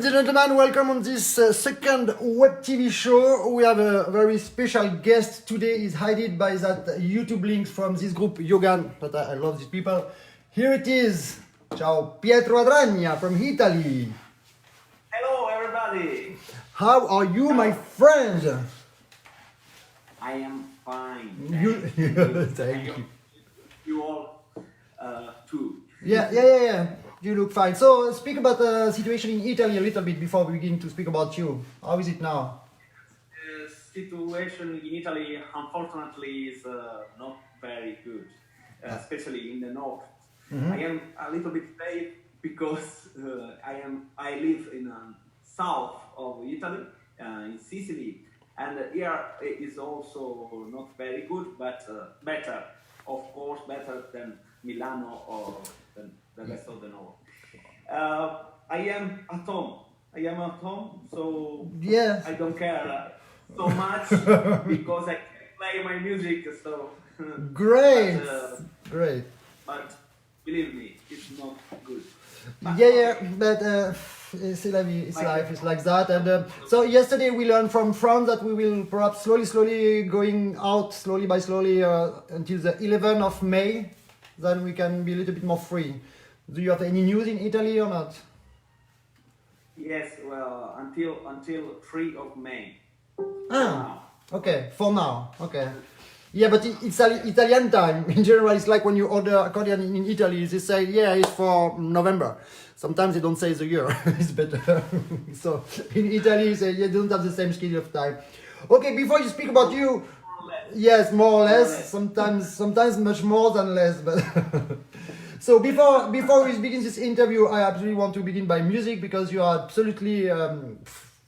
Ladies and gentlemen, welcome on this second web TV show. We have a very special guest today. Is hidden by that YouTube link from this group Yogan, but I love these people. Here it is. Ciao, Pietro Adragna from Italy. Hello, everybody. How are you, my friend? I am fine. Thank you. You all too. Yeah. You look fine. So, speak about the situation in Italy a little bit before we begin to speak about you. How is it now? The situation in Italy, unfortunately, is not very good, especially in the north. I am a little bit safe because I live in south of Italy, in Sicily, and here it is also not very good, but better, of course, better than Milano or the rest of the north. I am at home, so Yes. I don't care so much because I can play my music. So Great. But, Great. but believe me, it's not good. But it's life is like that. And so yesterday we learned from France that we will perhaps slowly going out slowly by slowly until the 11th of May. Then we can be a little bit more free. Do you have any news in Italy or not? Yes, well, until 3 of May. Okay, for now. Okay. Yeah, but it's Italian time. In general, it's like when you order accordion in Italy, they say, yeah, it's for November. Sometimes they don't say the year. It's better. So in Italy, they don't have the same scale of time. Okay, before you speak about you, yes, more or less. Sometimes much more than less. But so before we begin this interview, I absolutely want to begin by music because you are absolutely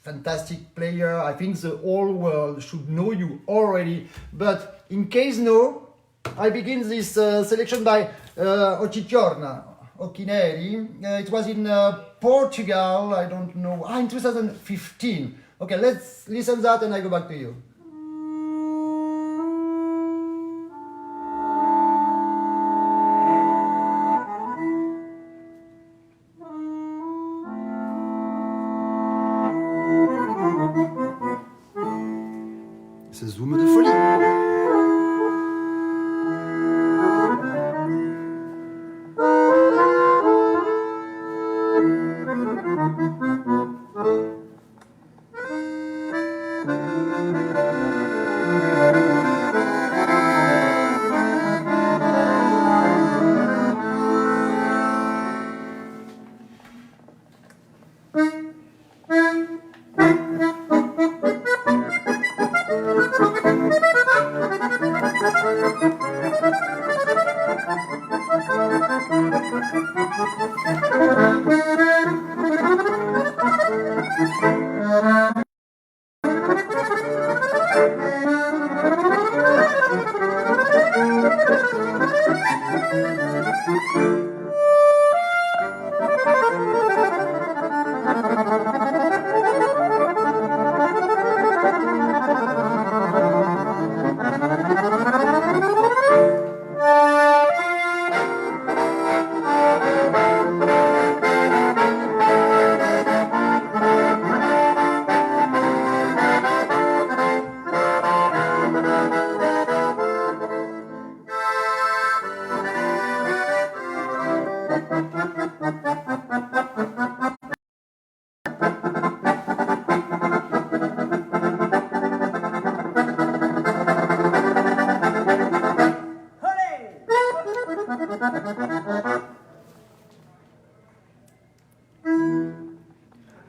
fantastic player. I think the whole world should know you already. But in case no, I begin this selection by Occhi Neri. It was in Portugal. I don't know. In 2015. Okay, let's listen that and I go back to you. Ce zoom de folie.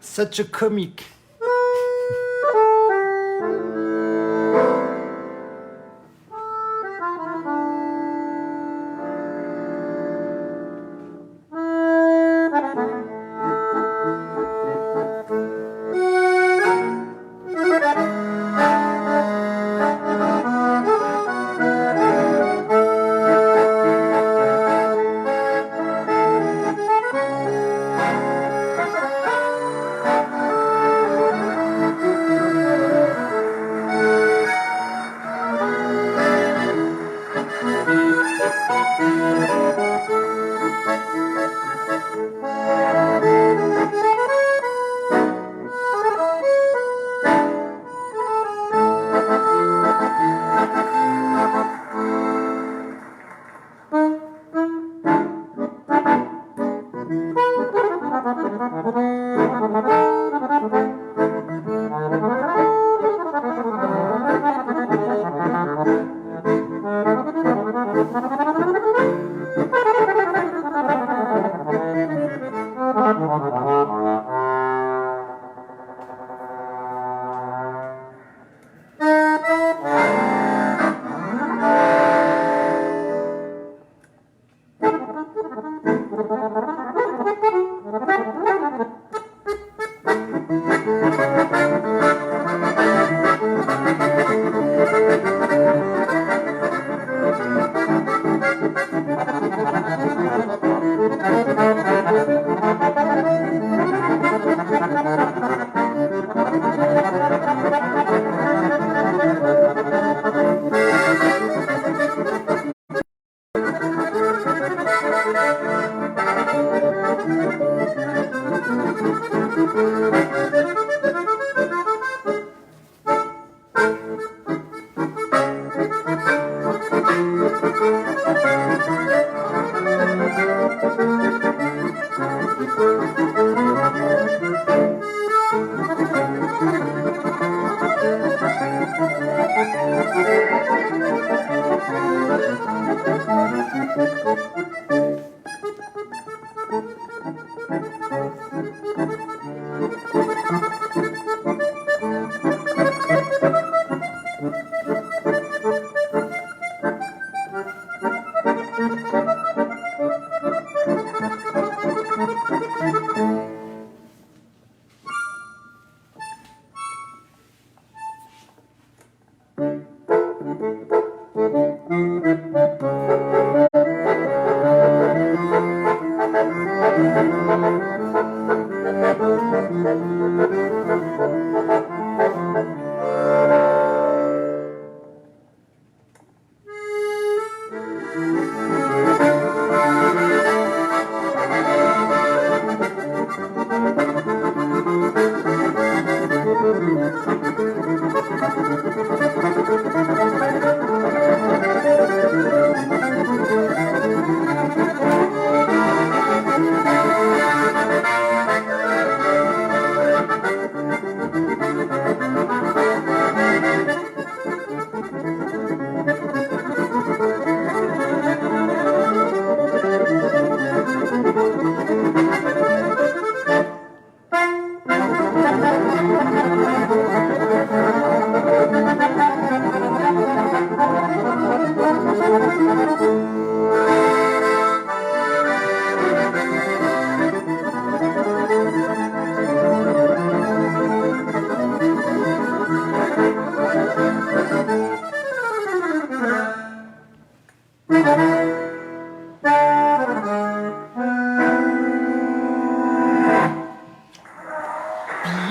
Such a comic.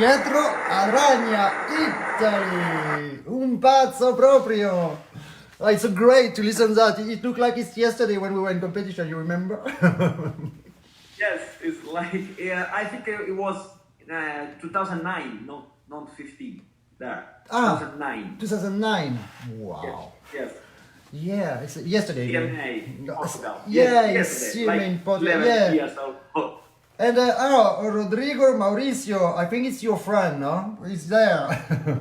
Pietro Adragna, Italy, un pazzo proprio. Oh, it's so great to listen to that. It looked like it's yesterday when we were in competition. You remember? Yes, it's like I think it was 2009, not 15. There, 2009. 2009. Wow. Yes. Yeah, it's yesterday. CMA in Portugal. Yeah, Yes, it's yesterday, CMA like in Portugal. 11 Yeah. years old. And Rodrigo Mauricio, I think it's your friend, no? He's there.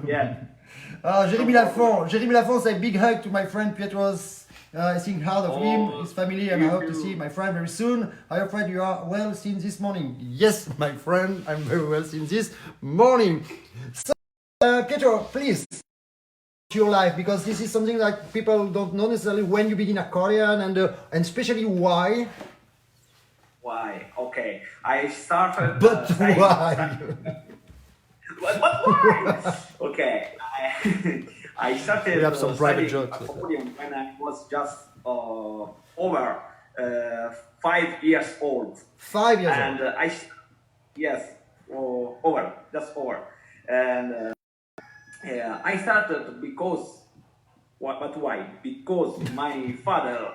Yeah. Jérémy Lafont say big hug to my friend Pietro's. I think hard of him, his family, and I hope to see my friend very soon. I hope that you are well since this morning. Yes, my friend, I'm very well since this morning. So, Pietro, please, your life, because this is something that people don't know necessarily when you begin accordion and especially why. Why? Okay, I started. But why? But why? Okay, I started. We have some private studying jokes. accordion when I was just over 5 years old. 5 years And old. Yes, just over. And I started because. But why? Because my father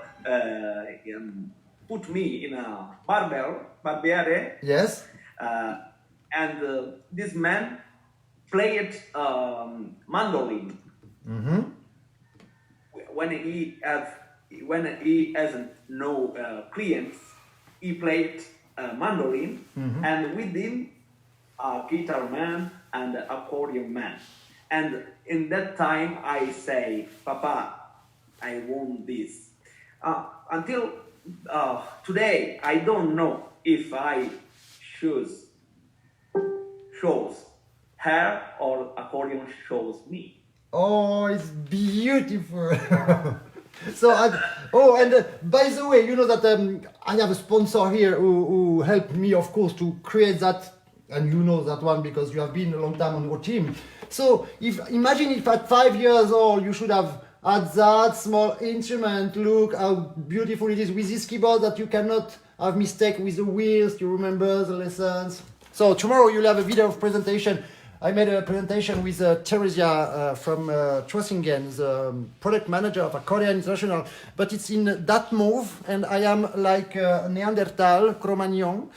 put me in a barbiere. Yes. And this man played mandolin. Mm-hmm. When he hasn't no clients, he played mandolin, and with him a guitar man and accordion man. And in that time, I say, Papa, I want this. Until today, I don't know if I shows her or accordion shows me. Oh, it's beautiful. So, and by the way, you know that I have a sponsor here who helped me, of course, to create that, and you know that one because you have been a long time on your team. So, imagine if at 5 years old you should have had that small instrument. Look how beautiful it is with this keyboard that you cannot have mistake with the wheels. You remember the lessons. So tomorrow you'll have a video of presentation. I made a presentation with Theresia from Trossingen, the product manager of Accordeon International, but it's in that move, and I am like Neanderthal, Cro-Magnon,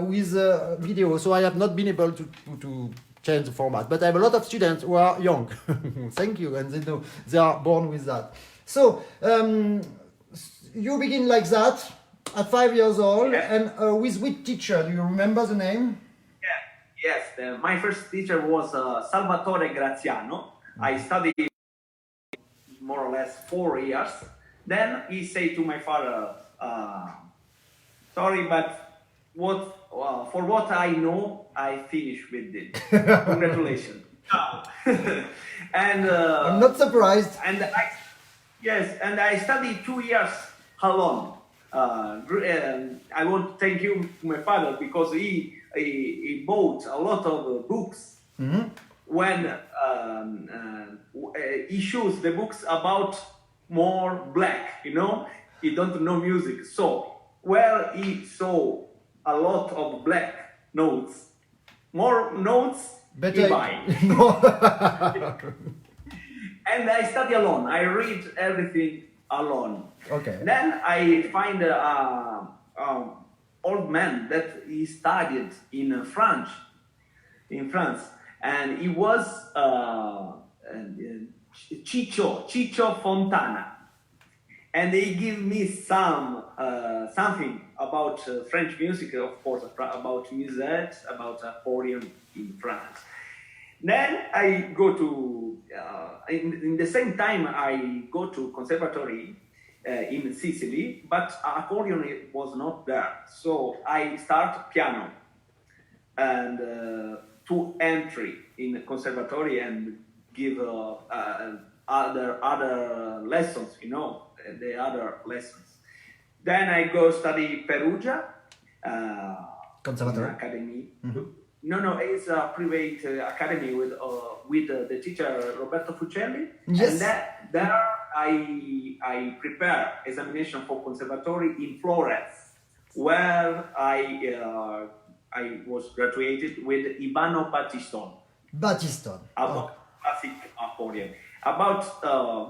with video, so I have not been able to change the format. But I have a lot of students who are young, thank you, and they know they are born with that. So you begin like that at 5 years old, and with which teacher? Do you remember the name? Yes, my first teacher was Salvatore Graziano. I studied more or less 4 years. Then he said to my father, sorry, but for what I know, I finished with it. Congratulations. And I'm not surprised. And I studied 2 years alone. I want to thank you to my father because he bought a lot of books when he chose the books about more black, you know, he don't know music. So where he saw a lot of black notes, more notes, he buy. And I study alone. I read everything alone. Okay. Then I find old man that he studied in France, and he was Ciccio Fontana, and they give me something about French music, of course, about music, about accordion in France. Then I go to in the same time I go to conservatory in Sicily, but accordion was not there. So I start piano and to entry in conservatory and give other lessons, you know, the other lessons. Then I go study Perugia, conservatory academy. No, it's a private academy with the teacher Roberto Fucelli. Yes. And there I prepare examination for conservatory in Florence, where I was graduated with Ivano Battiston. About classic accordion. About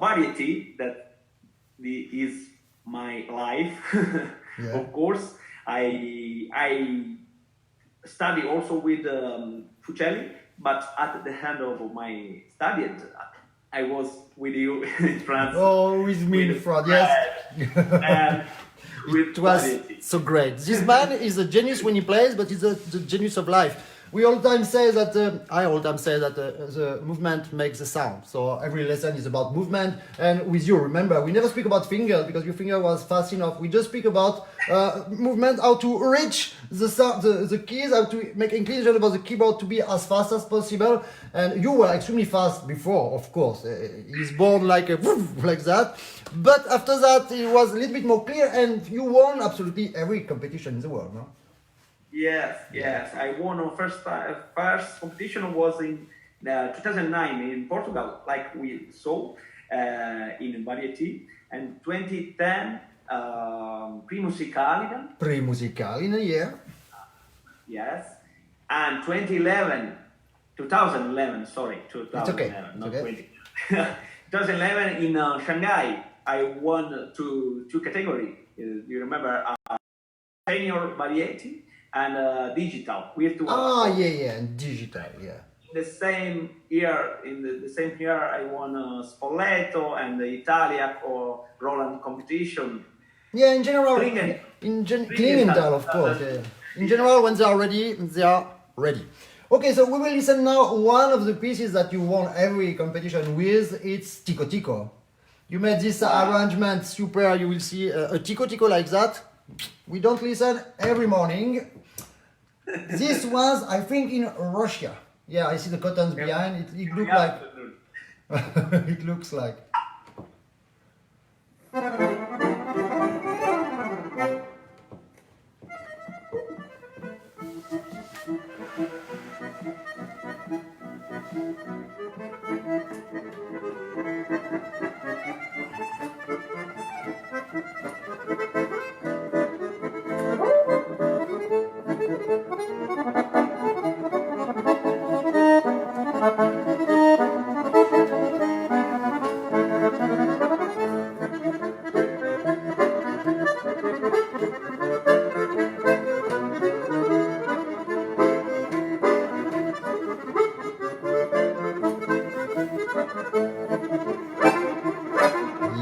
variety, that is my life. Of course, I study also with Fucelli, but at the end of my study, I was with you in France. Oh, with me in France, yes. And with it was variety. So great. This man is a genius when he plays, but he's the genius of life. We all time say that, I all time say that the movement makes the sound. So every lesson is about movement. And with you, remember, we never speak about fingers because your finger was fast enough. We just speak about movement, how to reach the sound, the keys, how to make inclination about the keyboard to be as fast as possible. And you were extremely fast before, of course. He's born like a woof, like that. But after that, it was a little bit more clear, and you won absolutely every competition in the world, no? Yes. I won on first competition was in 2009 in Portugal, like we saw in variety, and 2010 Pre-musicalina, yeah. Yes, and 2011, sorry, 2011, It's okay. not Okay. 20. 2011 in Shanghai, I won two categories. You remember senior variety and digital virtual. And digital, yeah. In the same year, I won Spoleto and the Italia or Roland competition. Yeah, in general, Klingenthal. Klingenthal, of course. Yeah. In general, when they are ready, they are ready. Okay, so we will listen now one of the pieces that you won every competition with. It's Tico Tico. You made this arrangement super. You will see a Tico Tico like that. We don't listen every morning. This was, I think, in Russia. Yeah, I see the cottons behind. It looks like. It looks like.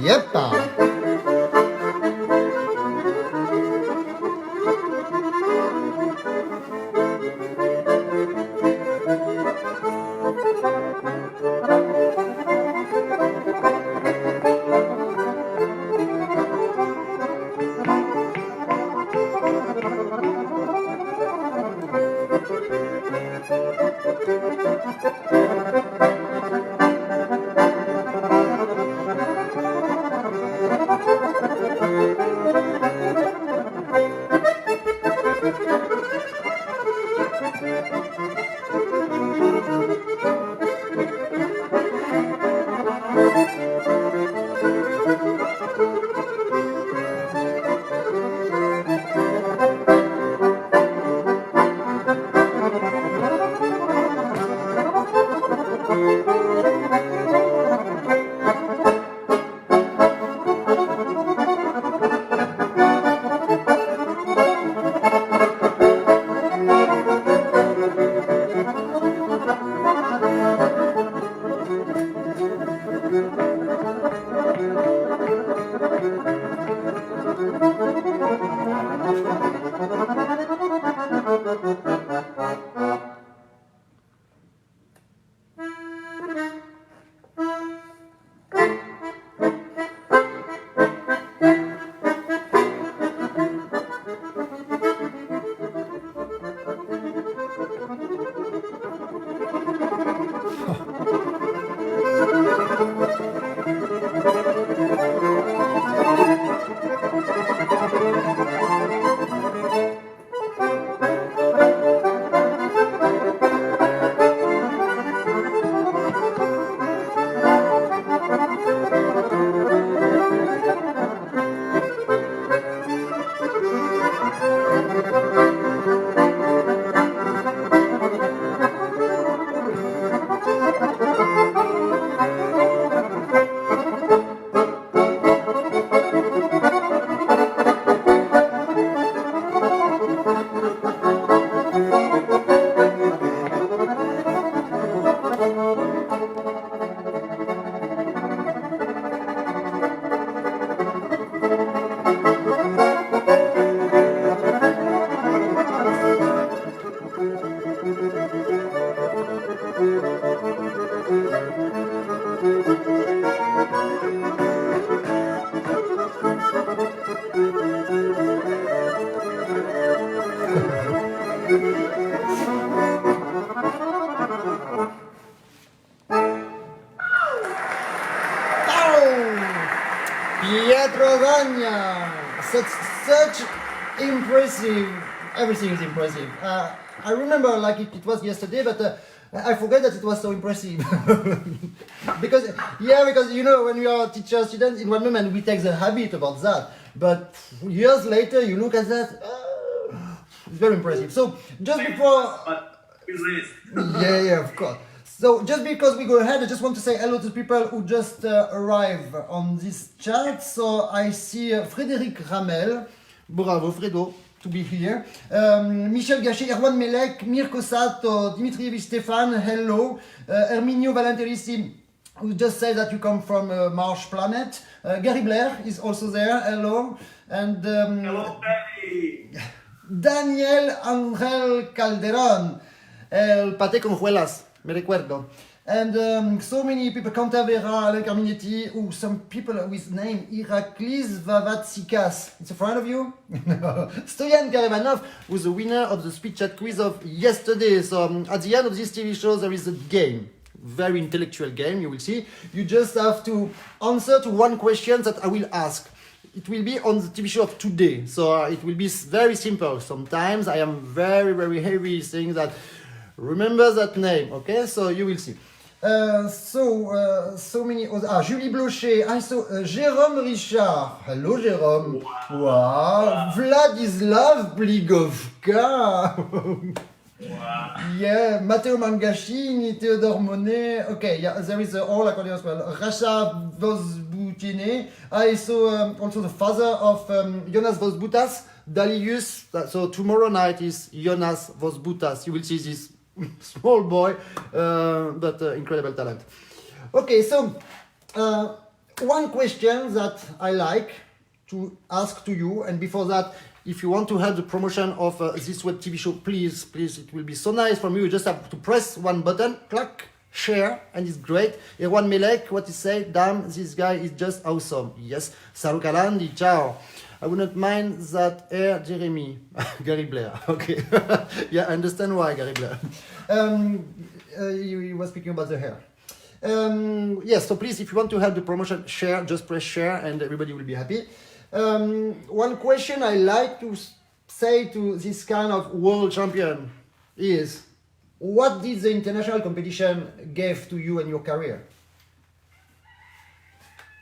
Yep. Pietro Adragna, such impressive. Everything is impressive. I remember like it was yesterday, but I forget that it was so impressive. because you know when we are teacher students, in one moment we take the habit about that, but years later you look at that. It's very impressive. So just before. Yeah, of course. So just because we go ahead, I just want to say hello to people who just arrived on this chat. So I see Frédéric Ramel, bravo Fredo, to be here. Michel Gachet, Erwan Melek, Mirko Sato, Dimitrievich Stefan, hello. Herminio Valenterissi, who just said that you come from Mars planet. Gary Blair is also there, hello. And hello, Gary. Daniel Angel Calderon, El Pate Conjuelas. Me recuerdo. And so many people, Cantavera, Alain Carminetti, or some people with name Iraklis Vavatsikas. It's a friend of you? Stoyan Karevanov was the winner of the speed chat quiz of yesterday. So at the end of this TV show, there is a game. Very intellectual game, you will see. You just have to answer to one question that I will ask. It will be on the TV show of today. So it will be very simple. Sometimes I am very, very heavy saying that remember that name, okay? So you will see. So many other. Julie Blochet. I saw Jérôme Richard. Hello, Jérôme. Wow. Vladislav Pligovka. Wow. Yeah. Matteo Mangashini, Theodore Monet. Okay, yeah, there is all accordion as well. Rasha Vosbutine. I saw also the father of Jonas Vosbutas, Dalius. So tomorrow night is Jonas Vosbutas. You will see this small boy, but incredible talent. Okay, so one question that I like to ask to you, and before that, if you want to help the promotion of this web TV show, please, it will be so nice from you. You just have to press one button, click, share, and it's great. Erwan Melek, what he said, damn, this guy is just awesome. Yes, salut Kalandi, ciao. I would not mind that air, Jeremy. Gary Blair, okay. Yeah, I understand why, Gary Blair. You were speaking about the hair. Yes, so please, if you want to help the promotion, share, just press share and everybody will be happy. One question I like to say to this kind of world champion is, what did the international competition give to you in your career?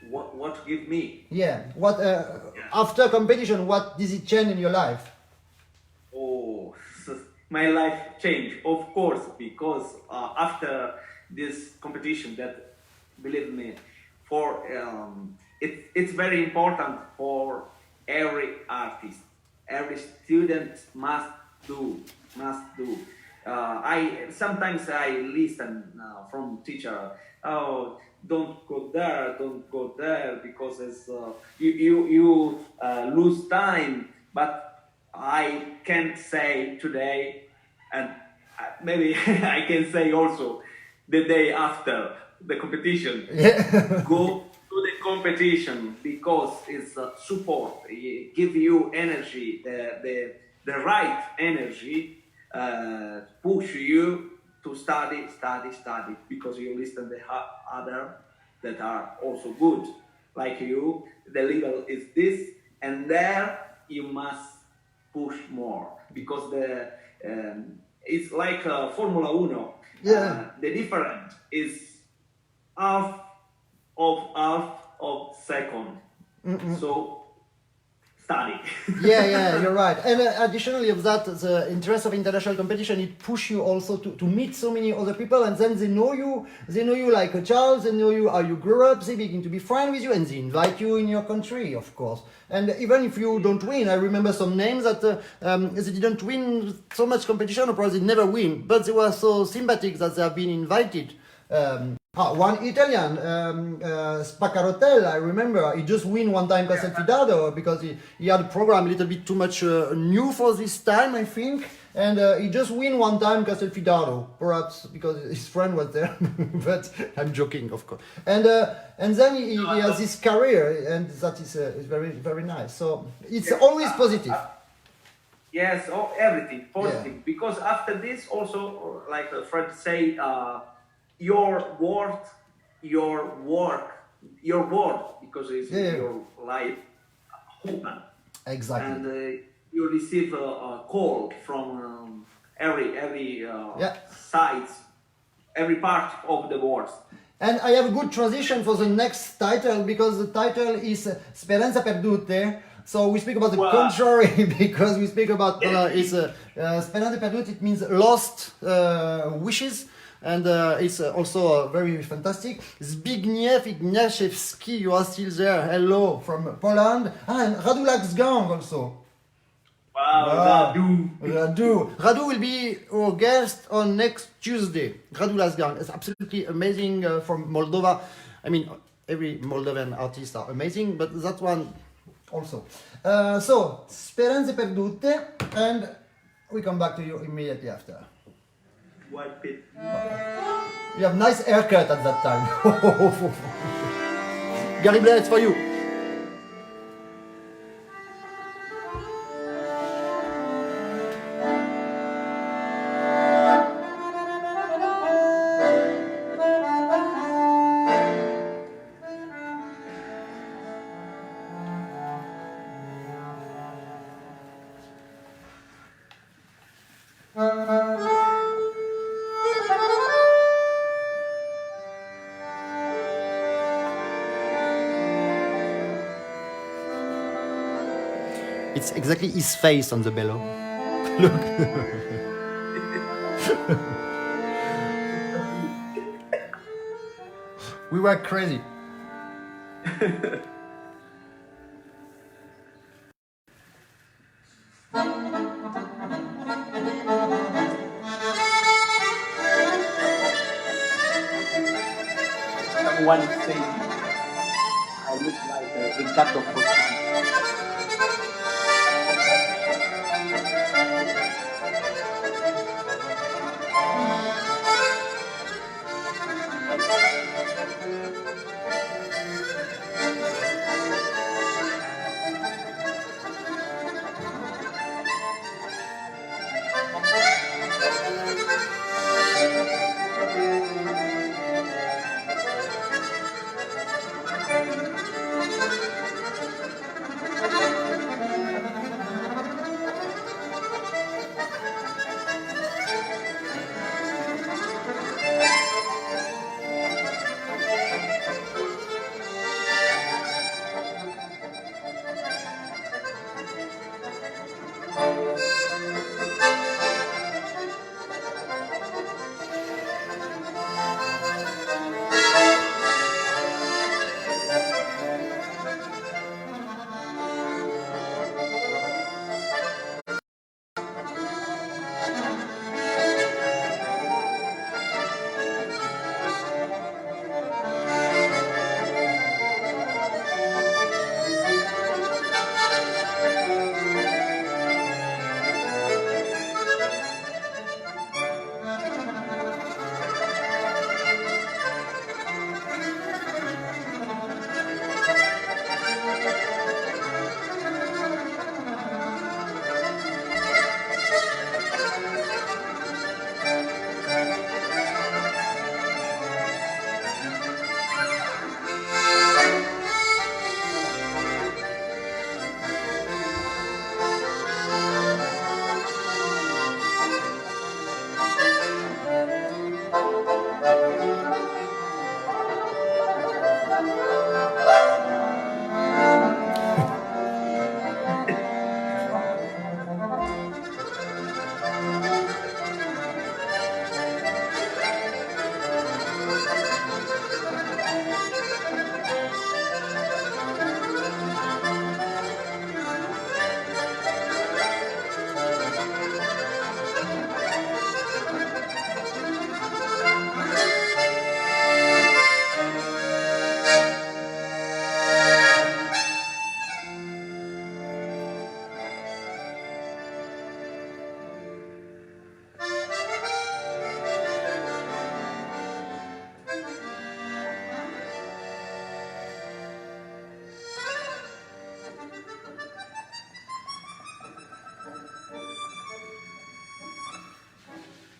What give me? Yeah, what after competition, what did it change in your life? Oh, my life changed, of course, because after this competition, that, believe me, for it's very important for every artist, every student must do. I sometimes I listen from teacher, oh, don't go there because it's, you lose time. But I can say today, and maybe I can say also the day after the competition, go to the competition because it's support, it give you energy, the right energy, push you to study because you listen to other that are also good like you. The level is this, and there you must push more because the it's like Formula Uno. Yeah. The difference is half of second. So study. Yeah, you're right. And additionally of that, the interest of international competition, it push you also to meet so many other people, and then they know you like a child, they know you how you grew up, they begin to be friends with you, and they invite you in your country, of course. And even if you don't win, I remember some names that they didn't win so much competition, or probably they never win, but they were so sympathetic that they have been invited. One Italian, Spaccarotel, I remember, he just win one time Castelfidardo because he had a program a little bit too much new for this time, I think, and he just win one time Castelfidardo, perhaps because his friend was there, but I'm joking, of course. And then he has this career, and that is very, very nice. So it's always positive. Yes, everything positive, because after this also, like Fred say, your work, because it's your life open. Exactly. And you receive a call from every sides, every part of the world. And I have a good transition for the next title, because the title is Speranza Perdute. So we speak about the contrary, because we speak about Speranza Perdute, it means lost wishes. And it's also very fantastic. Zbigniew Ignaciewski, you are still there. Hello from Poland. And Radu Gang also. Wow, Radu will be our guest on next Tuesday. Radu Gang is absolutely amazing from Moldova. I mean, every Moldovan artists are amazing, but that one also. So, Speranze Perdute, and we come back to you immediately after. You have nice haircut at that time. Gary Blair, it's for you. It's exactly his face on the bellow. Look. We were crazy. One thing. Riccardo Fossani.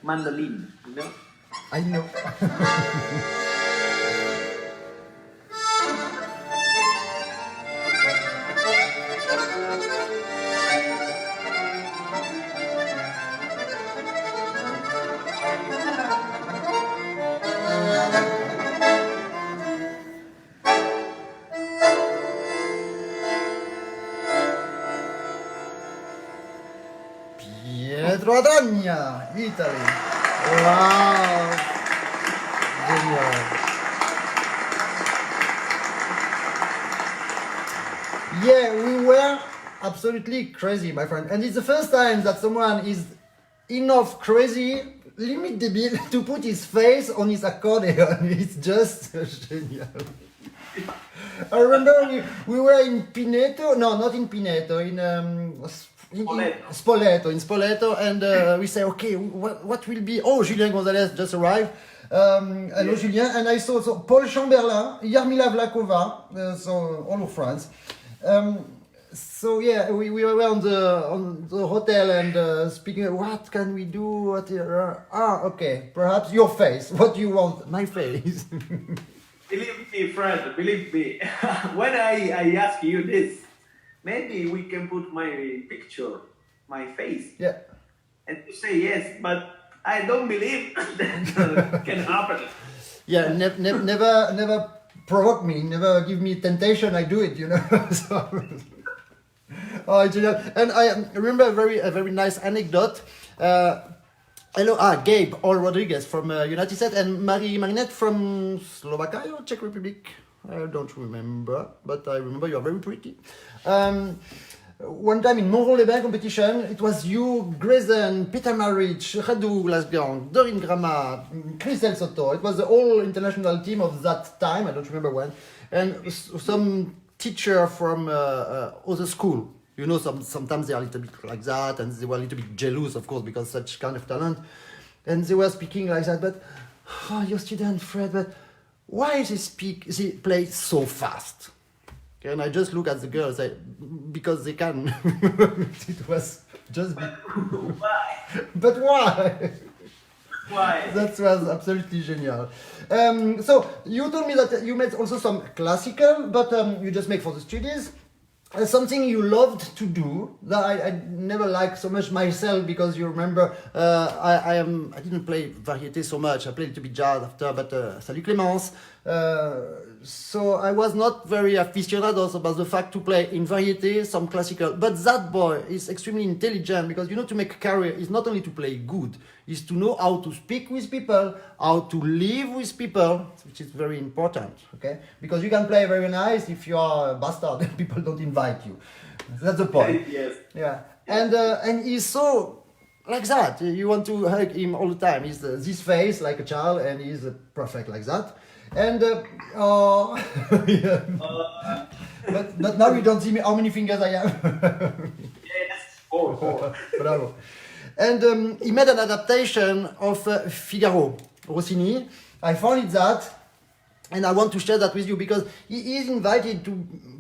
Mandolin, you know? I know. Pietro Adragna, Italy. Wow. Genial. Yeah, we were absolutely crazy, my friend. And it's the first time that someone is enough crazy, limit debil, to put his face on his accordion. It's just genial. I remember we were in Pineto, no, not in Pineto, in Spoleto, and we say, okay, what will be? Oh, Julien Gonzalez just arrived. Hello, Julien, and I saw Paul Chamberlain, Jarmila Vlakova, so all of France. So yeah, we were on the hotel and speaking. What can we do? What? Okay, perhaps your face. What do you want? My face. Believe me, friend, believe me. When I ask you this, maybe we can put my picture, my face. Yeah. And you say yes, but I don't believe that can happen. Yeah, never provoke me, never give me temptation. I do it, you know. So, oh, genial. And I remember a very nice anecdote. Hello, Gabe All Rodriguez from United States and Marinette from Slovakia or Czech Republic. I don't remember, but I remember you are very pretty. One time in Montreux-les-Bains competition, it was you, Grayson, Peter Marich, Radu Glasgow, Doreen Grama, Christelle Soto. It was the whole international team of that time, I don't remember when. And some teacher from other school. You know, sometimes they are a little bit like that, and they were a little bit jealous, of course, because such kind of talent. And they were speaking like that, but, oh, your student, Fred, but why they play so fast? Okay, and I just look at the girls, because they can. It was just... Why? But why? Why? That was absolutely genial. So you told me that you made also some classical, but you just make for the studies. Something you loved to do that I never liked so much myself, because you remember I didn't play variété so much. I played a little bit jazz after, but Salut Clémence. So I was not very aficionados about the fact to play in variété some classical. But that boy is extremely intelligent, because you know, to make a career is not only to play good, is to know how to speak with people, how to live with people, which is very important. Okay, because you can play very nice if you are a bastard and people don't invite you. That's the point. Yes. Yeah, and he's so like that. You want to hug him all the time. He's this face like a child, and he's perfect like that. And yeah. But now you don't see me how many fingers I have. Yes. Four. Bravo. And he made an adaptation of Figaro, Rossini. I found it that, and I want to share that with you, because he is invited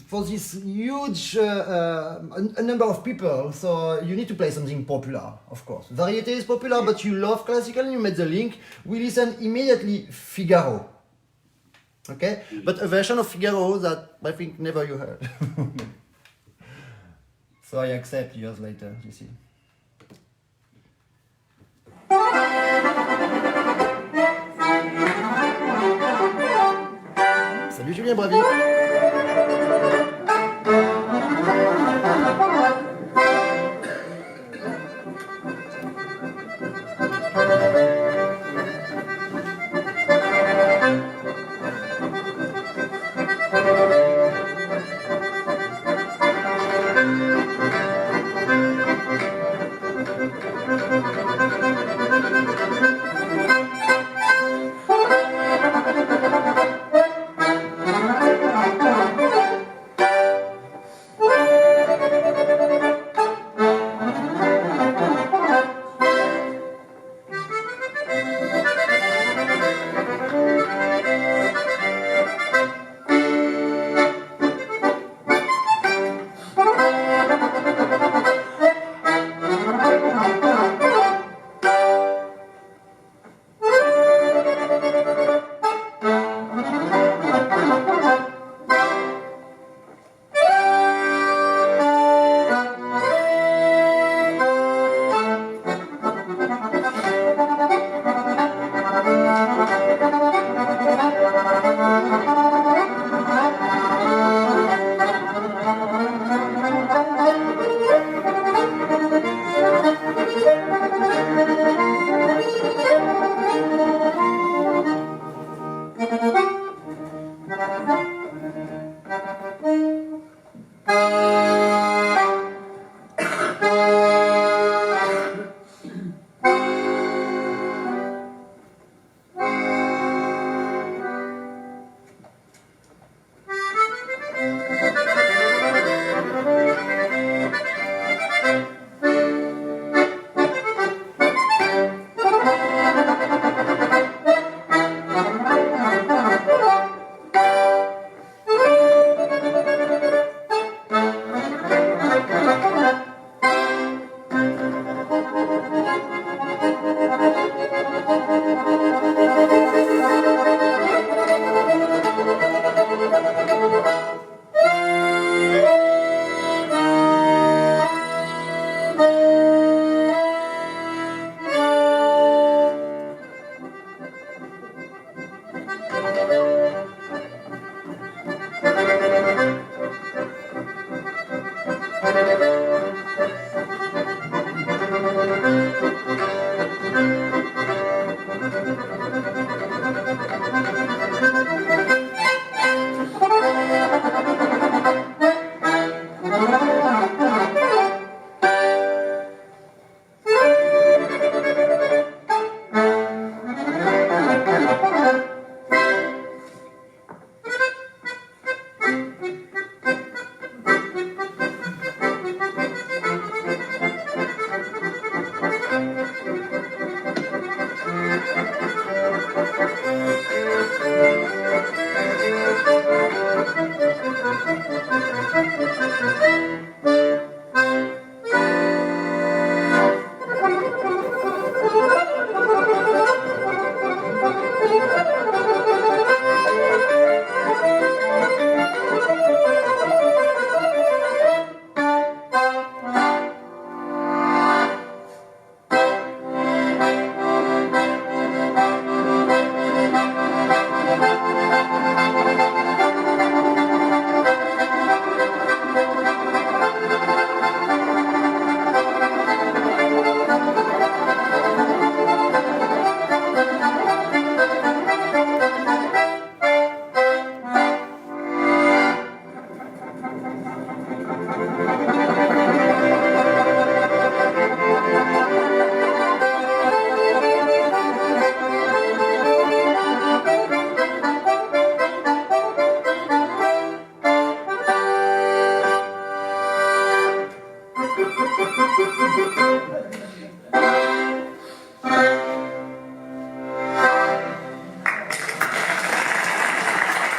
for this huge a number of people. So you need to play something popular, of course. Variété is popular, but you love classical, and you made the link. We listen immediately Figaro. Okay, but a version of Figaro that I think never you heard. So I accept years later, you see. Salut Julien Bravi.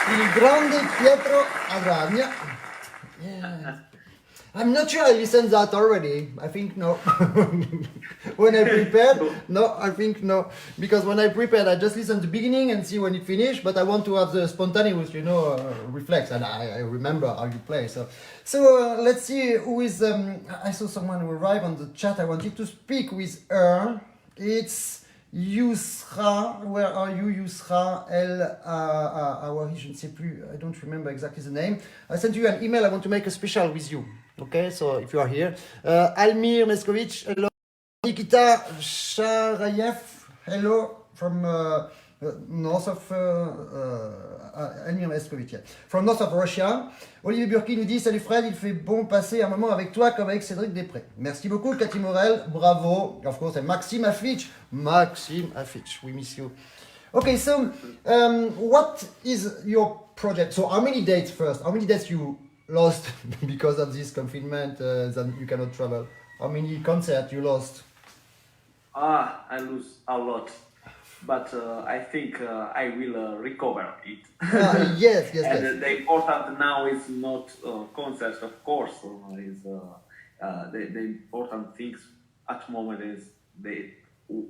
Il grande Pietro Adragna. Yeah. I'm not sure I listened that already. I think no. When I prepared, no, I think no. Because when I prepared, I just listened to the beginning and see when it finished. But I want to have the spontaneous, reflex, and I remember how you play. So let's see who is. I saw someone who arrived on the chat. I wanted to speak with her. It's Yusra. Where are you, Yusra? Je ne sais plus. I don't remember exactly the name. I sent you an email. I want to make a special with you. Okay, so if you are here, Almir Meskovich, hello. Nikita Sharayev, hello from north of Almir Meskovich, yeah. From north of Russia. Olivier Burki nous dit salut Fred, il fait bon passer un moment avec toi comme avec Cédric Després. Merci beaucoup, Cathy Morel, bravo. Of course, and Maxime Afich, we miss you. Okay, so what is your project? So how many dates first? How many dates you lost because of this confinement that you cannot travel? How many concerts you lost? I lose a lot, but I think I will recover it. Yes. And the important now is not concerts, of course. Is the important things at the moment is the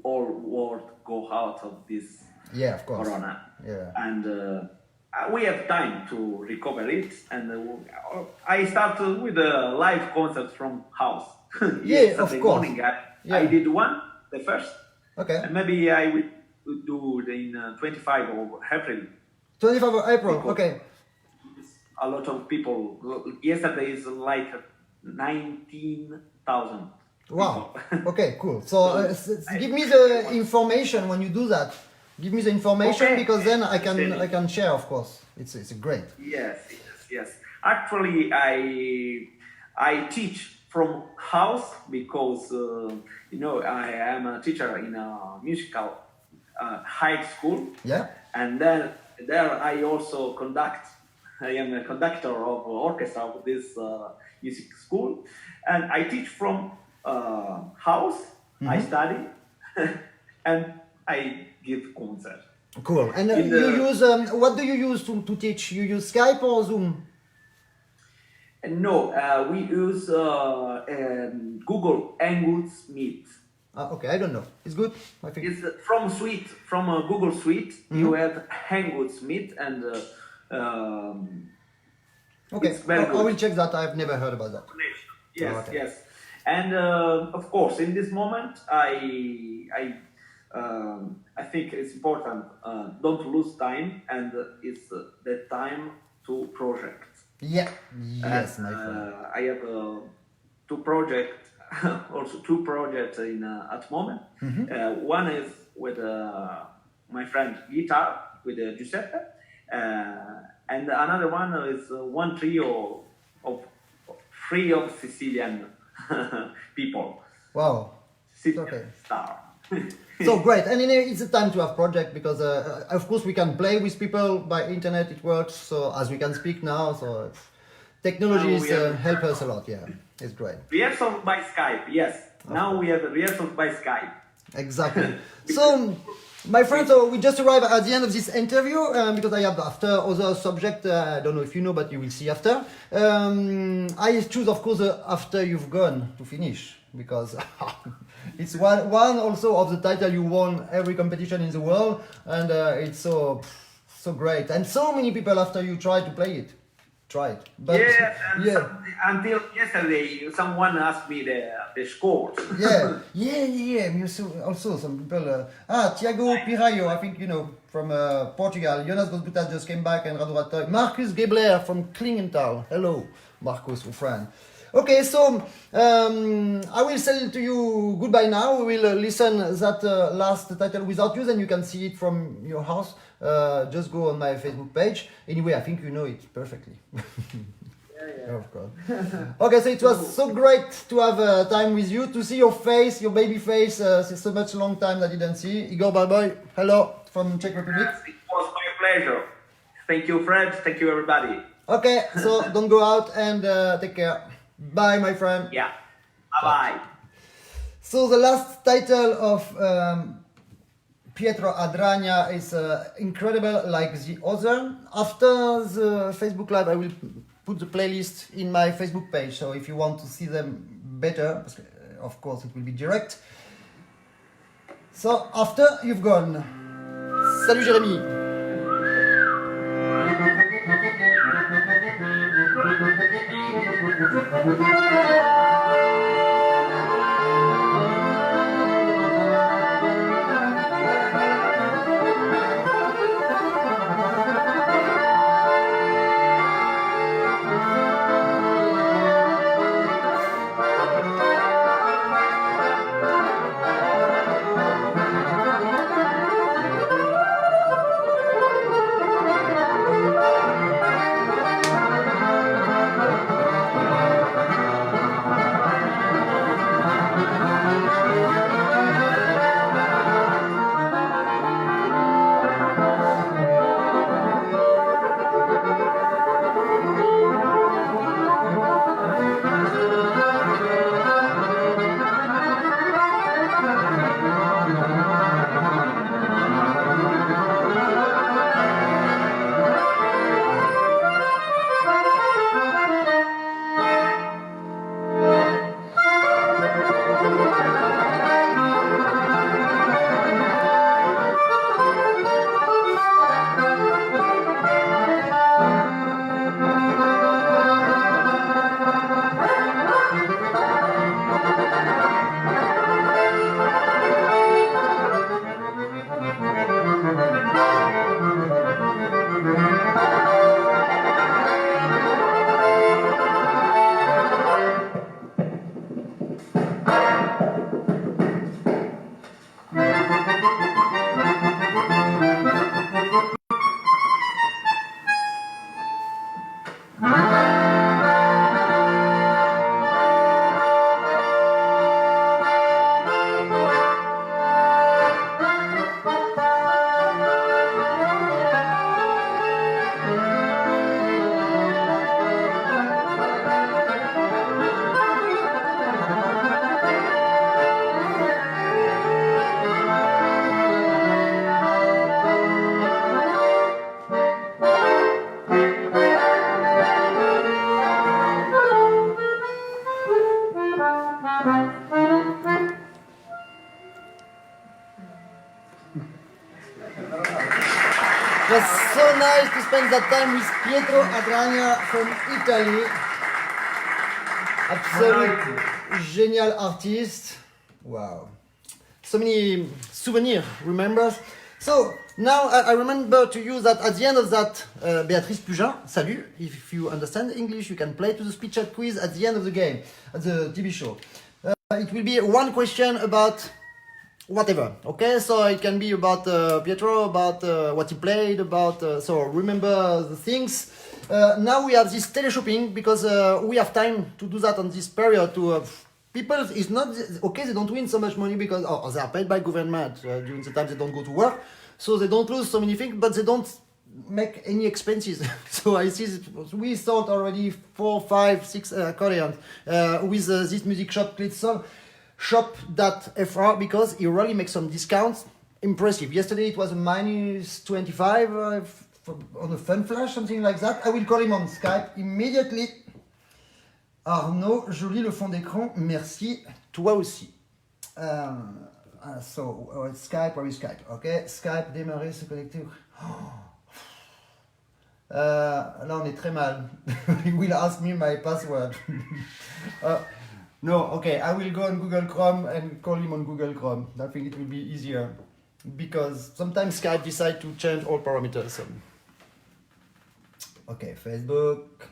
whole world go out of this of course. corona. Yeah. And we have time to recover it, and I started with a live concert from house. Of course. Morning, I did one, the first. Okay. And maybe I will do it in 25 of April. 25 of April, Because okay. A lot of people. Yesterday is like 19,000. Wow. Okay, cool. So give me the information when you do that. Give me the information because then I can share, of course. It's great. Yes. Actually, I teach from house because I am a teacher in a musical high school. Yeah. And then there I also conduct. I am a conductor of orchestra of this music school, and I teach from house. Mm-hmm. I study, and I give concert. Cool. And you use what do you use to teach? You use Skype or Zoom? No, we use Google Hangouts Meet. Okay, I don't know. It's good. I think it's from Google Suite. Mm-hmm. You have Hangouts Meet, and okay, it's very good. I will check that. I've never heard about that. Yes. And of course, in this moment, I think it's important. Don't lose time, and it's the time to project. Yeah. Yes, my friend. I have two projects, also two projects in at the moment. Mm-hmm. One is with my friend guitar with Giuseppe, and another one is one trio of Sicilian people. Wow. Okay. Star. So great, and it's a time to have project because of course we can play with people by internet. It works, so as we can speak now. So technologies help us a lot. Yeah, it's great. Rehearsal by Skype. Yes. Okay. Now we have a rehearsal by Skype. Exactly. So, my friends, so we just arrived at the end of this interview because I have after other subject. I don't know if you know, but you will see after. I choose, of course, after you've gone to finish because. It's one also of the title you won every competition in the world, and it's so great. And so many people after you try to play it. But, yes, until yesterday, someone asked me the scores. Yeah. Also, some people. Tiago Pirayo, I think you know from Portugal. Jonas Gosbutas just came back, and Raduratoy. Marcus Gebler from Klingenthal. Hello, Marcus, our friend. Okay, so I will say to you goodbye now. We will listen that last title without you, then you can see it from your house. Just go on my Facebook page. Anyway, I think you know it perfectly. Yeah. Of course. Okay, so it was so great to have time with you, to see your face, your baby face. It's so much long time that I didn't see. Igor Balboy, hello from Czech Republic. Yes, it was my pleasure. Thank you, Fred. Thank you, everybody. Okay, so don't go out and take care. Bye, my friend. Yeah. Bye-bye. So the last title of Pietro Adragna is incredible like the other. After the Facebook Live, I will put the playlist in my Facebook page. So if you want to see them better, of course it will be direct. So after you've gone. Salut Jérémy. It was so nice to spend that time with Pietro Adragna from Italy. Absolute genial artist. Wow. So many souvenirs, remember? So now I remember to you that at the end of that, Béatrice Pugin, salut. If you understand English, you can play to the speech chat quiz at the end of the game, at the TV show. It will be one question about whatever, okay? So it can be about Pietro, about what he played, about, so remember the things. Now we have this teleshopping because we have time to do that on this period to people is not, okay, they don't win so much money because they are paid by government during the time they don't go to work, so they don't lose so many things, but they don't make any expenses. So I see that we sold already 4, 5, 6 accordions with this music shop shop.fr because he really makes some discounts. Impressive. Yesterday it was a minus 25 on a fun flash, something like that. I will call him on Skype immediately. Arnaud, joli le fond d'écran. Merci. Toi aussi. So, Skype, where is Skype? Okay, Skype, démarrer, se connecter. Là, on est très mal. He will ask me my password. No, okay, I will go on Google Chrome and call him on Google Chrome. I think it will be easier because sometimes Skype decides to change all parameters. So. Okay, Facebook,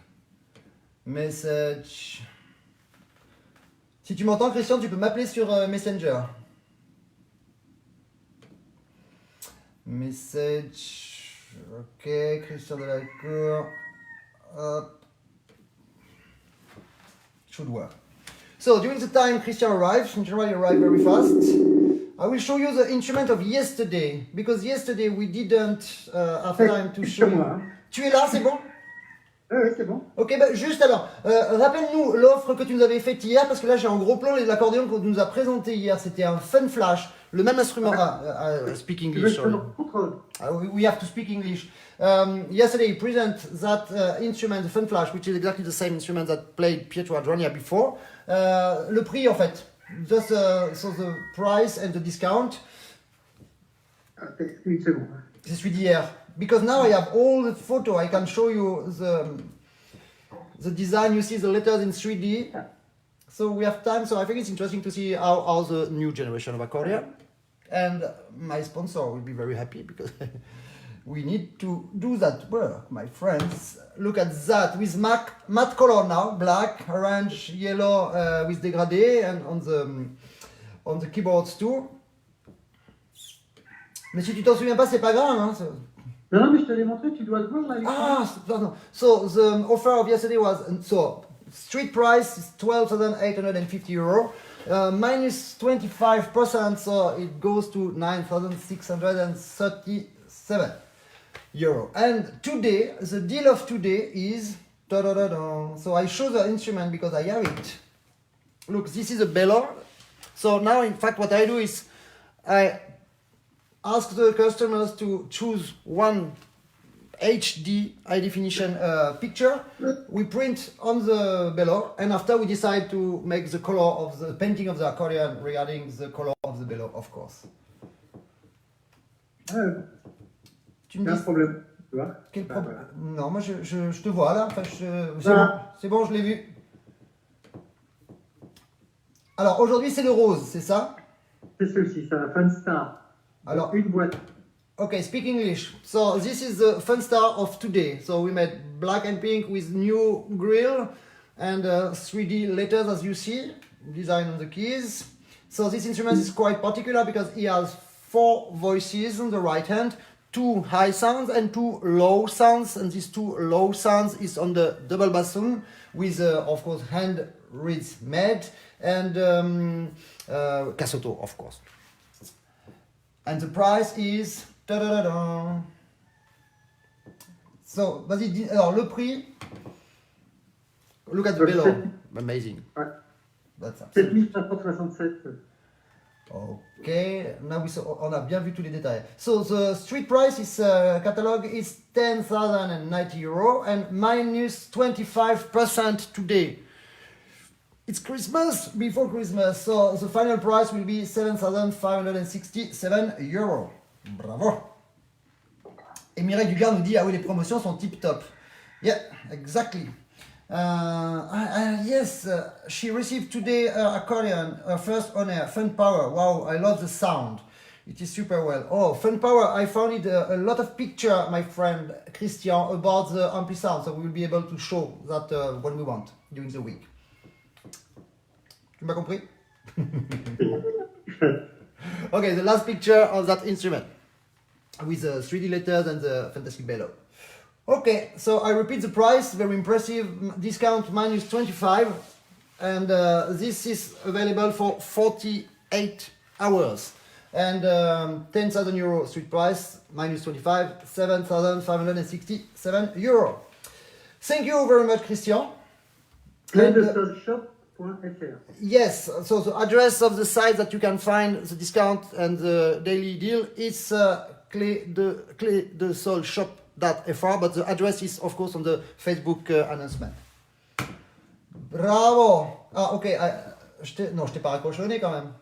message. Si tu m'entends, Christian, tu peux m'appeler sur Messenger. Message. Ok, Christian de la Cour. Hop. Should work. So during the time Christian arrives, in general he arrived very fast. I will show you the instrument of yesterday, because yesterday we didn't have time to show you. Tu es là, c'est bon? Oui, c'est bon. Ok, bah juste alors, rappelle-nous l'offre que tu nous avais faite hier, parce que là j'ai un gros plan, l'accordéon qu'on nous a présenté hier, c'était un Fun Flash, le même instrument. Speak English, sorry. We have to speak English. Yesterday he present that instrument, the Fun Flash, which is exactly the same instrument that played Pietro Adragna before. Le prix en fait, just so the price and the discount. Une seconde. C'est celui d'hier. Because now I have all the photo, I can show you the design, you see the letters in 3D. So we have time, so I think it's interesting to see how the new generation of accordion. And my sponsor will be very happy because we need to do that work, my friends. Look at that, with matte color now, black, orange, yellow, with dégradé, and on the keyboards too. Mais si tu t'en souviens pas, c'est pas grave, hein. Non, mais je te l'ai montré, tu dois le voir là. Ah, pardon. So the offer of yesterday was, street price is 12,850 euro, minus 25%, so it goes to 9,637 euro. And today, the deal of today is, so I show the instrument because I have it. Look, this is a bellow. So now, in fact, what I do is, I ask the customers to choose one HD high definition picture. We print on the bellow, and after we decide to make the color of the painting of the accordion regarding the color of the bellow, of course. Tu me Il y a un dis problème, tu vois. quel Bah, problème? voilà. Non, moi je te vois là. Enfin, c'est bon, je l'ai vu. Alors aujourd'hui c'est le rose, c'est ça? C'est celui-ci, c'est un Fun Star. Alors, une boîte. Okay, speak English. So this is the Fun Star of today. So we made black and pink with new grill and 3D letters as you see, design on the keys. So this instrument is quite particular because it has 4 voices on the right hand, 2 high sounds and 2 low sounds, and these 2 low sounds is on the double bassoon with of course hand reeds made and casotto of course. And the price is... So, vas-y, alors le prix... Look at the below. Amazing. Ouais. That's 7567. Ok, now on a bien vu tous les détails. So the street price is catalog is 10,090 euro and minus 25% today. It's Christmas, before Christmas, so the final price will be 7,567 euro. Bravo. Et Mireille Dugard nous dit, ah oui, les promotions sont tip top. Yeah, exactly. Yes, she received today her accordion, her first honor, Fun Power. Wow, I love the sound. It is super well. Oh, Fun Power, I found it a lot of picture, my friend Christian, about the ampli sound, so we will be able to show that when we want, during the week. Tu m'as compris? Okay, the last picture of that instrument with the 3D letters and the fantastic bellow. Okay, so I repeat the price, very impressive, discount minus 25, and this is available for 48 hours. And 10,000 euro street price, minus 25, 7,567 euro. Thank you very much, Christian. Yes, so the address of the site that you can find the discount and the daily deal is cledesolshop.fr, but the address is of course on the Facebook announcement. Bravo! Ah, ok, non, je t'ai pas raccroché au nez quand même.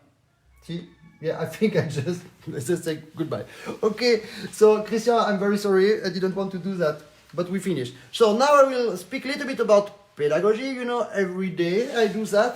Si? Yeah, I think let's just say goodbye. Okay, so Christian, I'm very sorry, I didn't want to do that, but we finished. So now I will speak a little bit about pedagogy, you know, every day I do that.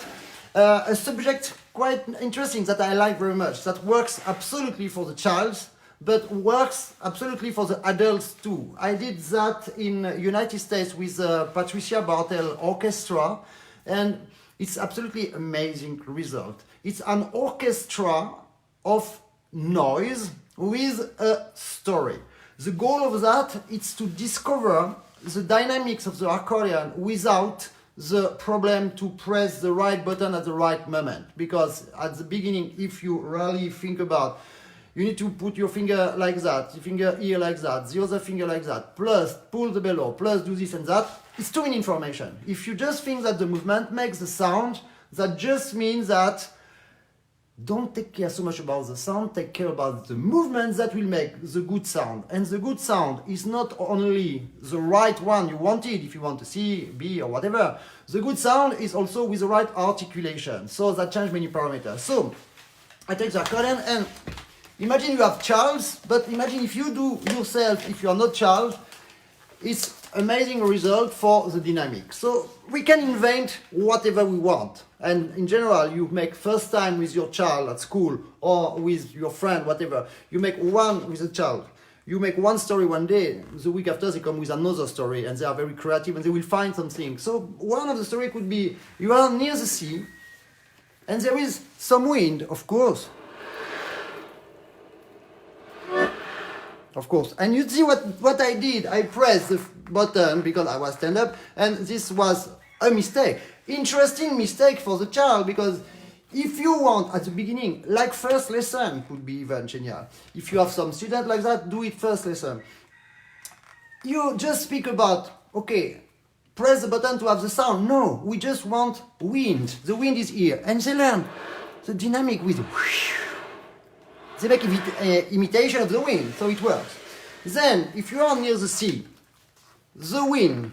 A subject quite interesting that I like very much, that works absolutely for the child, but works absolutely for the adults too. I did that in United States with Patricia Bartel Orchestra, and it's absolutely amazing result. It's an orchestra of noise with a story. The goal of that is to discover the dynamics of the accordion without the problem to press the right button at the right moment. Because at the beginning, if you really think about, you need to put your finger like that, your finger here like that, the other finger like that, plus pull the bellow, plus do this and that. It's too many information. If you just think that the movement makes the sound, that just means that don't take care so much about the sound, take care about the movements that will make the good sound. And the good sound is not only the right one you wanted, if you want to C, B, or whatever. The good sound is also with the right articulation. So that changes many parameters. So I take the accordion and imagine you have Charles, but imagine if you do yourself, if you are not Charles, it's amazing result for the dynamic. So we can invent whatever we want. And in general, you make first time with your child at school or with your friend, whatever. You make one with a child. You make one story one day, the week after they come with another story and they are very creative and they will find something. So one of the story could be, you are near the sea and there is some wind, of course. Of course. And you see what I did. I pressed the button because I was stand up and this was a mistake. Interesting mistake for the child because if you want at the beginning, like first lesson could be even genial. If you have some student like that, do it first lesson. You just speak about, okay, press the button to have the sound. No, we just want wind. The wind is here. And they learn the dynamic with whoosh. They make imitation of the wind, so it works. Then, if you are near the sea, the wind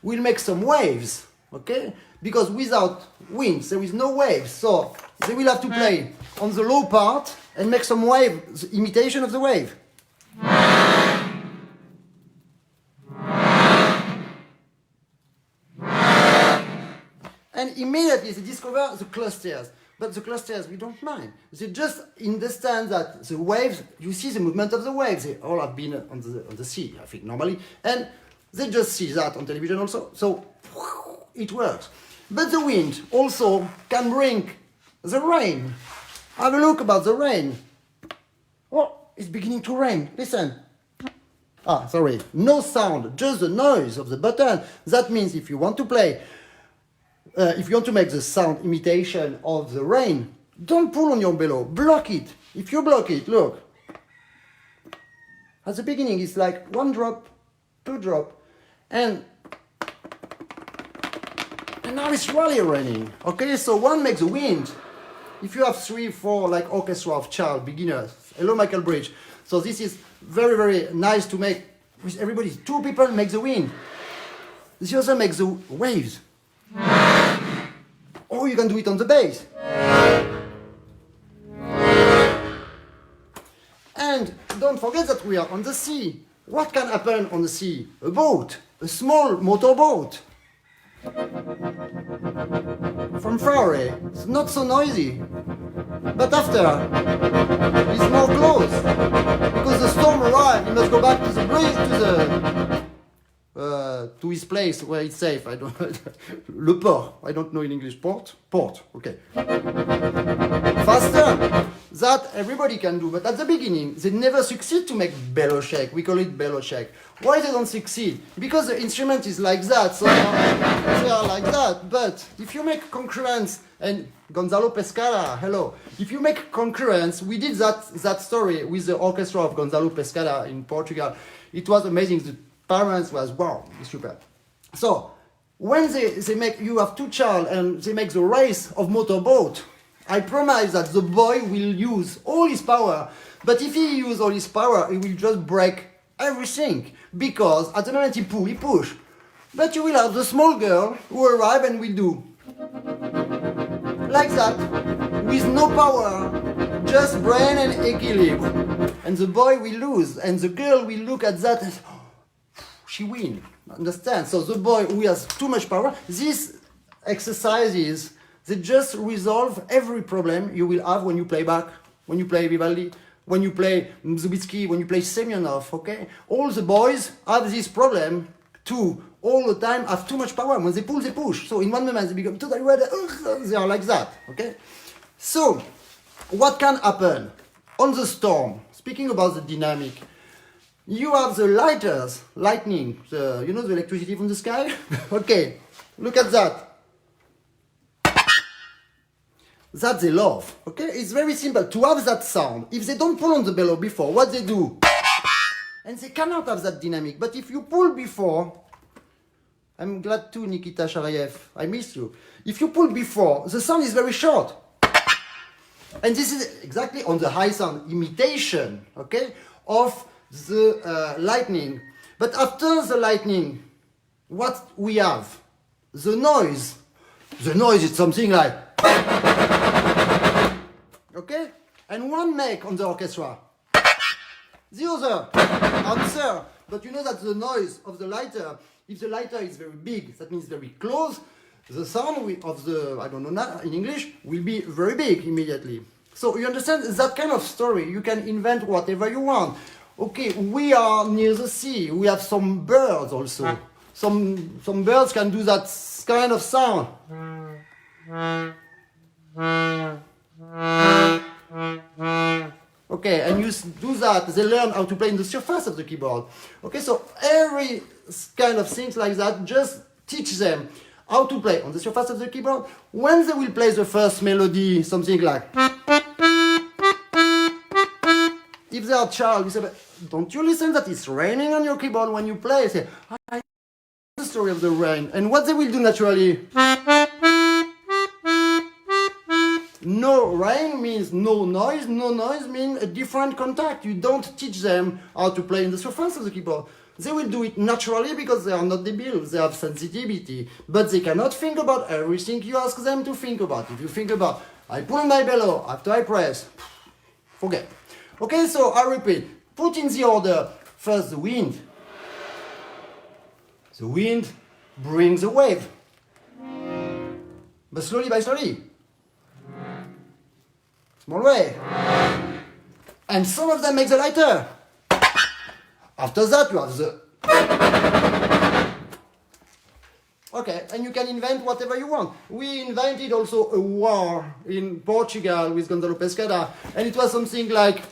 will make some waves, okay? Because without wind, there is no waves. So they will have to play on the low part and make some wave, the imitation of the wave. And immediately they discover the clusters. But the clusters, we don't mind. They just understand that the waves, you see the movement of the waves. They all have been on the sea, I think, normally. And they just see that on television also. So it works. But the wind also can bring the rain. Have a look about the rain. Oh, it's beginning to rain. Listen. Ah, sorry. No sound, just the noise of the button. That means if you want to play, if you want to make the sound imitation of the rain, don't pull on your bellow, block it. If you block it, look. At the beginning it's like one drop, two drop, and now it's really raining. Okay, so one makes the wind. If you have 3, 4 like orchestra of child, beginners, hello Michael Bridge. So this is very, very nice to make with everybody. 2 people make the wind. The other makes the waves. Or you can do it on the bass. And don't forget that we are on the sea. What can happen on the sea? A boat, a small motorboat. From far away, it's not so noisy. But after, it's more close. Because the storm arrived, he must go back to the bridge, to his place where it's safe. I don't le port. I don't know in English. Port? Port. Okay. Faster. That everybody can do. But at the beginning, they never succeed to make bellow shake. We call it bellow shake. Why they don't succeed? Because the instrument is like that. So they are like that. But if you make concurrence, and Gonzalo Pescara, hello. If you make concurrence, we did that story with the orchestra of Gonzalo Pescara in Portugal. It was amazing. The parents was wow, super. So when they make, you have 2 child and they make the race of motorboat, I promise that the boy will use all his power. But if he uses all his power, he will just break everything. Because at the moment he push. But you will have the small girl who arrive and will do like that, with no power, just brain and equilibrium. And the boy will lose, and the girl will look at that and she win. Understand? So the boy who has too much power, these exercises, they just resolve every problem you will have when you play Bach, when you play Vivaldi, when you play Zubitsky, when you play Semyonov, okay? All the boys have this problem to all the time have too much power. When they pull, they push. So in one moment they become totally red, they are like that, okay? So, what can happen on the storm? Speaking about the dynamic, you have the lightning, you know the electricity from the sky? Okay, look at that. that they love. Okay, it's very simple to have that sound. If they don't pull on the bellow before, what they do? And they cannot have that dynamic. But if you pull before, I'm glad too, Nikita Sharayev, I miss you. If you pull before, the sound is very short. And this is exactly on the high sound imitation, okay, of the lightning. But after the lightning, what we have? The noise. The noise is something like, okay? And one neck on the orchestra. The other answer. But you know that the noise of the lighter, if the lighter is very big, that means very close, the sound of the, I don't know now, in English, will be very big immediately. So you understand that kind of story. You can invent whatever you want. Okay, we are near the sea. We have some birds also. Some birds can do that kind of sound. Okay, and you do that, they learn how to play in the surface of the keyboard. Okay, so every kind of things like that, just teach them how to play on the surface of the keyboard. When they will play the first melody, something like, if they are a child, you say, but don't you listen that it's raining on your keyboard when you play? Say, I know the story of the rain. And what they will do naturally? No rain means no noise. No noise means a different contact. You don't teach them how to play in the surface of the keyboard. They will do it naturally because they are not debiles. They have sensitivity. But they cannot think about everything you ask them to think about. If you think about, I pull my bellow after I press, forget. Okay, so I repeat. Put in the order. First the wind. The wind brings a wave. But slowly by slowly. Small way. And some of them make the lighter. After that you have the... Okay, and you can invent whatever you want. We invented also a war in Portugal with Gonzalo Pescada, and it was something like...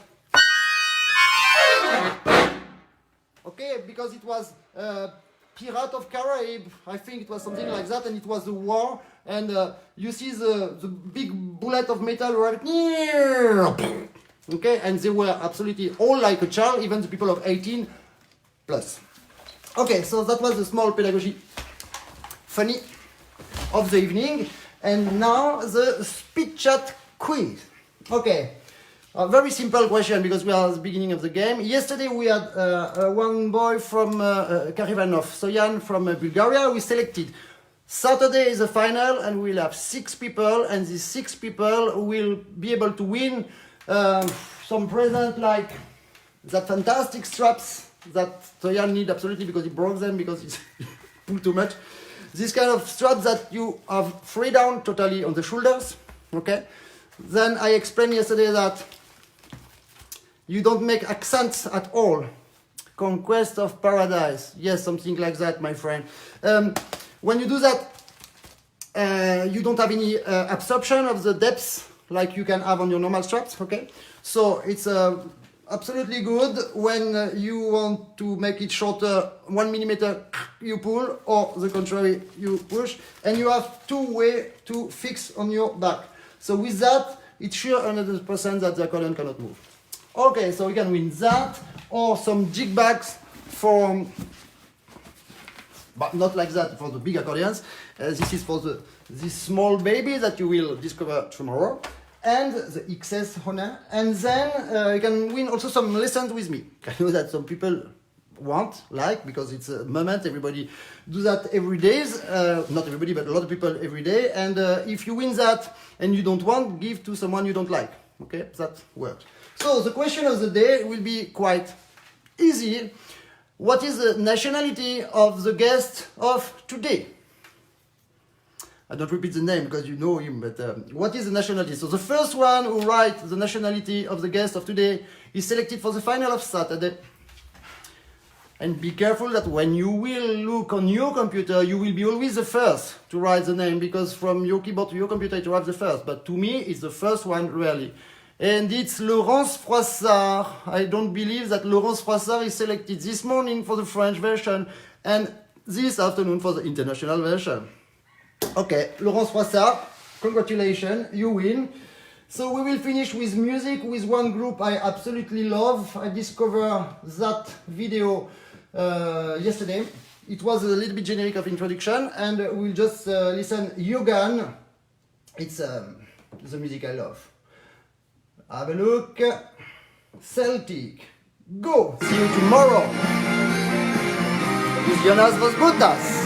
Okay, because it was Pirate of Caribbean, I think it was something like that, and it was a war, and you see the big bullet of metal right near, okay, and they were absolutely all like a child, even the people of 18 plus. Okay, so that was a small pedagogy funny of the evening, and now the speed chat quiz. Okay. A very simple question because we are at the beginning of the game. Yesterday we had one boy from Karivanov, Soyan from Bulgaria. We selected. Saturday is the final and we'll have 6 people, and these 6 people will be able to win some present like that fantastic straps that Soyan need absolutely because he broke them because he's pulled too much. This kind of straps that you have free down totally on the shoulders. Okay. Then I explained yesterday that you don't make accents at all. Conquest of paradise. Yes, something like that, my friend. When you do that, you don't have any absorption of the depths like you can have on your normal straps, okay? So it's absolutely good when you want to make it shorter, 1 millimeter you pull, or the contrary, you push, and you have 2 ways to fix on your back. So with that, it's sure 100% that the accordion cannot move. Okay, so we can win that, or some jig bags for, but not like that for the big accordions. This is for this small baby that you will discover tomorrow, and the XS Honor. And then you can win also some lessons with me. I know that some people like, because it's a moment, everybody do that every day, not everybody, but a lot of people every day, and if you win that and you don't want, give to someone you don't like, okay, that works. So the question of the day will be quite easy. What is the nationality of the guest of today? I don't repeat the name because you know him, but what is the nationality? So the first one who writes the nationality of the guest of today is selected for the final of Saturday. And be careful that when you will look on your computer, you will be always the first to write the name, because from your keyboard to your computer it arrives the first. But to me, it's the first one, really. And it's Laurence Froissart. I don't believe that Laurence Froissart is selected this morning for the French version and this afternoon for the international version. Okay, Laurence Froissart, Congratulations, you win. So we will finish with music with one group I absolutely love. I discovered that video yesterday. It was a little bit generic of introduction, and we'll just listen Yogan. It's the music I love. Have a look. Celtic. Go! See you tomorrow with Jonas Vosbutas.